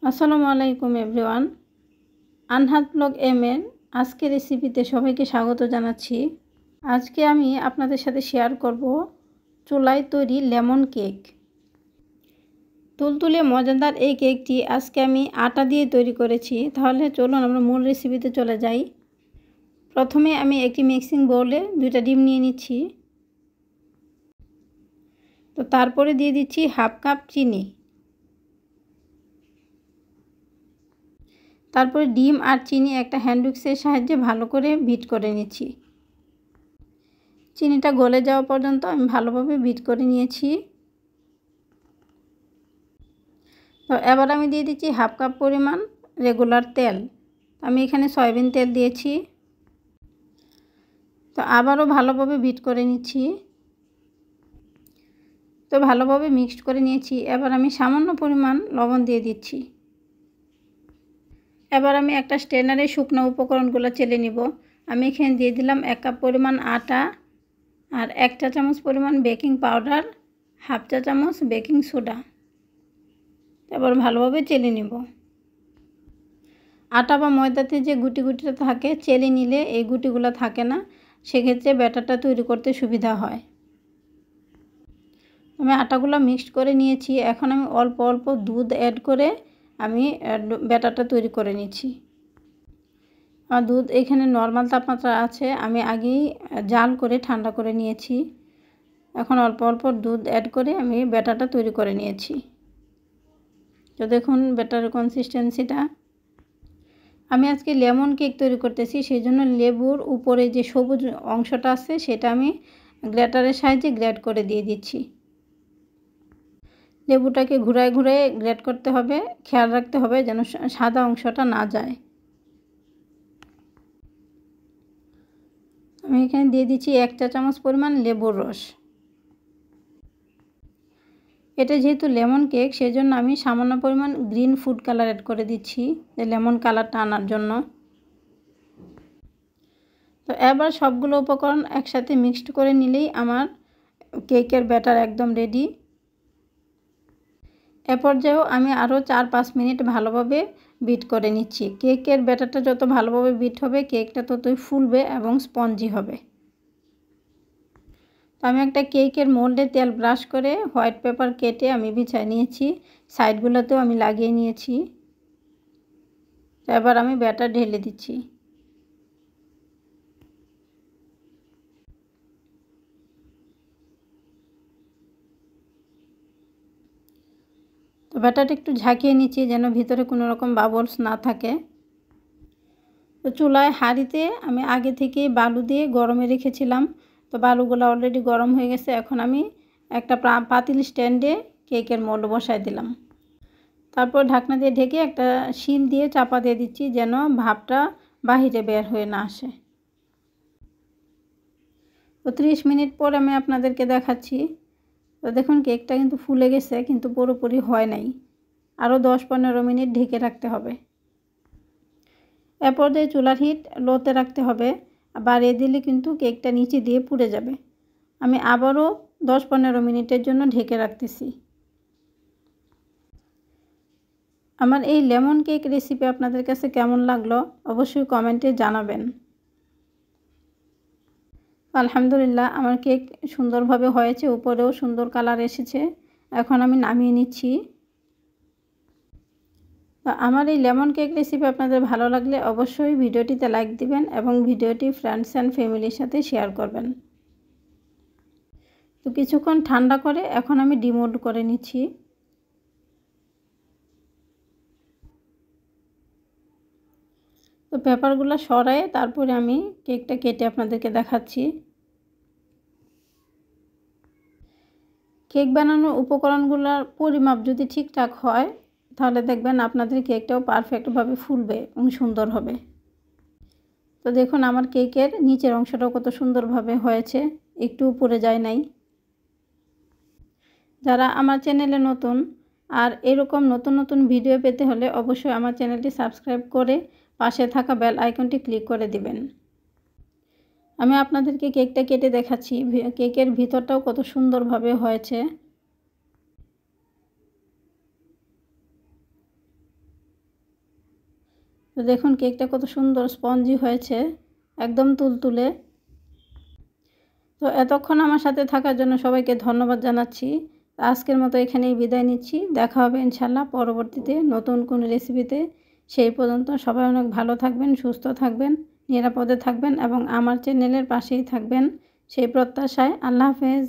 আসসালামু আলাইকুম everyone. আনহাত blog এর আজকের রেসিপিতে সবাইকে স্বাগত জানাচ্ছি। আজকে আমি আপনাদের সাথে শেয়ার করব চুলায় তৈরি লেমন কেক। তুলতুলে মজাদার এই কেকটি আজকে আমি আটা দিয়ে তৈরি করেছি। তাহলে চলুন আমরা মূল রেসিপিতে চলে যাই। প্রথমে আমি একটি মিক্সিং বোলে 2টা ডিম নিয়ে নিচ্ছি। তো তারপরে দিয়ে দিচ্ছি হাফ কাপ চিনি। তারপরে ডিম আর চিনি একটা হ্যান্ড উইক্সের সাহায্যে ভালো করে বিট করে নিচ্ছি। চিনিটা গলে যাওয়া পর্যন্ত আমি ভালোভাবে বিট করে নিয়েছি। তো এবার আমি দিয়ে দিচ্ছি হাফ কাপ পরিমাণ রেগুলার তেল। আমি এখানে সয়াবিন তেল দিয়েছি। তো আবারও ভালোভাবে বিট করে নিচ্ছি। তো ভালোভাবে মিক্সড করে নিয়েছি। এবার আমি সামান্য পরিমাণ লবণ দিয়ে দিচ্ছি। এবার আমি একটা স্ট্রেনারে শুকনো উপকরণগুলো চেলে নিব। আমি এখানে দিয়ে দিলাম 1 কাপ পরিমাণ আটা আর 1 চা চামচ পরিমাণ বেকিং পাউডার, হাফ চা চামচ বেকিং সোডা। এবার ভালোভাবে চেলে নিব। আটা বা ময়দাতে যে গুটিটা থাকে চেলে নিলে এই গুটিগুলো থাকে না, সেক্ষেত্রে ব্যাটারটা তৈরি করতে সুবিধা হয়। আমি আটাগুলো মিক্সড করে নিয়েছি। এখন আমি অল্প অল্প দুধ অ্যাড করে আমি ব্যাটারটা তৈরি করে নিচ্ছি। আর দুধ এখানে নর্মাল তাপমাত্রা আছে, আমি আগেই জাল করে ঠান্ডা করে নিয়েছি। এখন অল্প অল্প দুধ অ্যাড করে আমি ব্যাটারটা তৈরি করে নিয়েছি। তো দেখুন ব্যাটারের কনসিস্টেন্সিটা। আমি আজকে লেমন কেক তৈরি করতেছি, সেই জন্য লেবুর উপরে যে সবুজ অংশটা আছে সেটা আমি গ্রেটারের সাহায্যে গ্রেট করে দিয়ে দিচ্ছি। লেবুটাকে ঘুরায় ঘুরায় গ্রেট করতে হবে, খেয়াল রাখতে হবে যেন সাদা অংশটা না যায়। আমি এখানে দিয়ে দিচ্ছি 1 চা চামচ পরিমাণ লেবুর রস। এটা যেহেতু লেমন কেক সেজন্য আমি সামান্য পরিমাণ গ্রিন ফুড কালার অ্যাড করে দিচ্ছি, যে লেমন কালারটা আনার জন্য। তো এবার সবগুলো উপকরণ একসাথে মিক্সড করে নিলেই আমার কেকের ব্যাটার একদম রেডি। এ পর্যায়েও আমি আরও 4-5 মিনিট ভালোভাবে বিট করে নিচ্ছি। কেকের ব্যাটারটা যত ভালোভাবে বিট হবে কেকটা ততই ফুলবে এবং স্পঞ্জি হবে। তো আমি একটা কেকের মোল্ডে তেল ব্রাশ করে হোয়াইট পেপার কেটে আমি বিছিয়ে নিয়েছি, সাইডগুলোতেও আমি লাগিয়ে নিয়েছি। তো এবার আমি ব্যাটার ঢেলে দিচ্ছি। তো ব্যাটারটা একটু ঝাঁকিয়ে নিচ্ছি যেন ভিতরে কোনো রকম বাবলস না থাকে। তো চুলায় হাঁড়িতে আমি আগে থেকে বালু দিয়ে গরমে রেখেছিলাম। তো বালুগুলো অলরেডি গরম হয়ে গেছে। এখন আমি একটা পাতিল স্ট্যান্ডে কেকের মোল্ড বসায় দিলাম। তারপর ঢাকনা দিয়ে ঢেকে একটা শিল দিয়ে চাপা দিয়ে দিচ্ছি যেন ভাপটা বাহিরে বের হয়ে না আসে। তো 30 মিনিট পর আমি আপনাদেরকে দেখাচ্ছি। তো দেখুন কেকটা কিন্তু ফুলে গেছে, কিন্তু পুরোপুরি হয় নাই। আরও 10-15 মিনিট ঢেকে রাখতে হবে। এ পর্যায়ে চুলার হিট লোতে রাখতে হবে, বাড়িয়ে দিলে কিন্তু কেকটা নিচে দিয়ে পুড়ে যাবে। আমি আবারও 10-15 মিনিটের জন্য ঢেকে রাখতেছি। আমার এই লেমন কেক রেসিপি আপনাদের কাছে কেমন লাগলো অবশ্যই কমেন্টে জানাবেন। আলহামদুলিল্লাহ আমার কেক সুন্দরভাবে হয়েছে, উপরেও সুন্দর কালার এসেছে। এখন আমি নামিয়ে নিচ্ছি। তো আমার এই লেমন কেক রেসিপি আপনাদের ভালো লাগলে অবশ্যই ভিডিওটিতে লাইক দিবেন এবং ভিডিওটি ফ্রেন্ডস অ্যান্ড ফ্যামিলির সাথে শেয়ার করবেন। তো কিছুক্ষণ ঠান্ডা করে এখন আমি ডিমোল্ড করে নিচ্ছি। তো পেপারগুলো সরায়ে তারপরে আমি কেকটা কেটে আপনাদেরকে দেখাচ্ছি। কেক বানানোর উপকরণগুলোর পরিমাপ যদি ঠিকঠাক হয় তাহলে দেখবেন আপনাদের কেকটাও পারফেক্টভাবে ফুলবে এবং সুন্দর হবে। তো দেখুন আমার কেকের নিচের অংশটাও কত সুন্দরভাবে হয়েছে, একটু পুড়ে যায় নাই। যারা আমার চ্যানেলে নতুন আর এরকম নতুন নতুন ভিডিও পেতে হলে অবশ্যই আমার চ্যানেলটি সাবস্ক্রাইব করে পাশে থাকা বেল আইকনটি ক্লিক করে দিবেন। আমি আপনাদেরকে কেকটা কেটে দেখাচ্ছি, কেকের ভিতরটাও কত সুন্দরভাবে হয়েছে। তো দেখুন কেকটা কত সুন্দর স্পঞ্জি হয়েছে, একদম তুলতুলে। তো এতক্ষণ আমার সাথে থাকার জন্য সবাইকে ধন্যবাদ জানাচ্ছি। আজকের মতো এখানেই বিদায় নিচ্ছি। দেখা হবে ইনশাল্লাহ পরবর্তীতে নতুন কোনো রেসিপিতে। সেই পর্যন্ত সবাই অনেক ভালো থাকবেন, সুস্থ থাকবেন, নিরাপদে থাকবেন এবং আমার চ্যানেলের পাশেই থাকবেন সেই প্রত্যাশায়। আল্লাহ হাফেজ।